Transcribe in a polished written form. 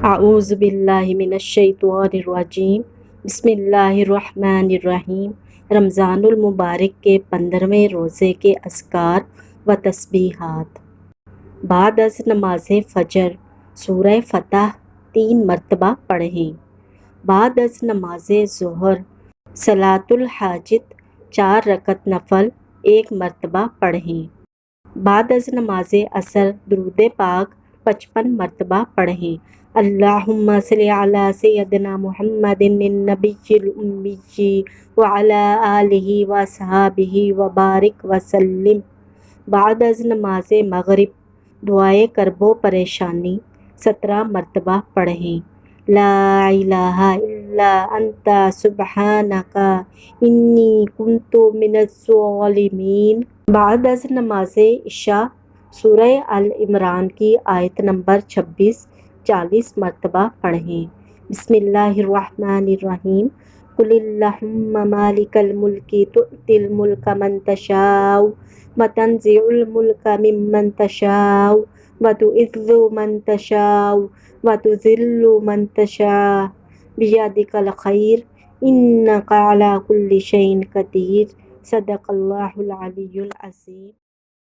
اعوذ باللہ من الشیطان الرجیم، بسم اللہ الرحمن الرحیم۔ رمضان المبارک کے 15ویں روزے کے اذکار و تسبیحات۔ بعد از نماز فجر سورہ فتح 3 مرتبہ پڑھیں۔ بعد از نماز ظہر صلاۃ الحاجت 4 رکعت نفل 1 مرتبہ پڑھیں۔ بعد از نماز عصر درود پاک 55 مرتبہ پڑھیں۔ اللہم صلی علی سیدنا محمد النبی الامی وعلی آلہ وصحابہ وبارک وسلم۔ بعد از نماز مغرب دعائے کرب و پریشانی 17 مرتبہ پڑھیں۔ لا الہ الا انت سبحانک انی کنت من الظالمین۔ بعد از نماز عشاء سورہ آل عمران کی آیت نمبر 26 40 مرتبہ پڑھیں۔ بسم اللہ الرحمن الرحیم۔ قل اللہم مالک الملک تؤتی الملک من تشاء وتنزع الملک ممن تشاء وتعز من تشاء وتذل من تشاء بیدک الخیر انک علی کل شیء قدیر۔ صدق اللہ العلی العظیم۔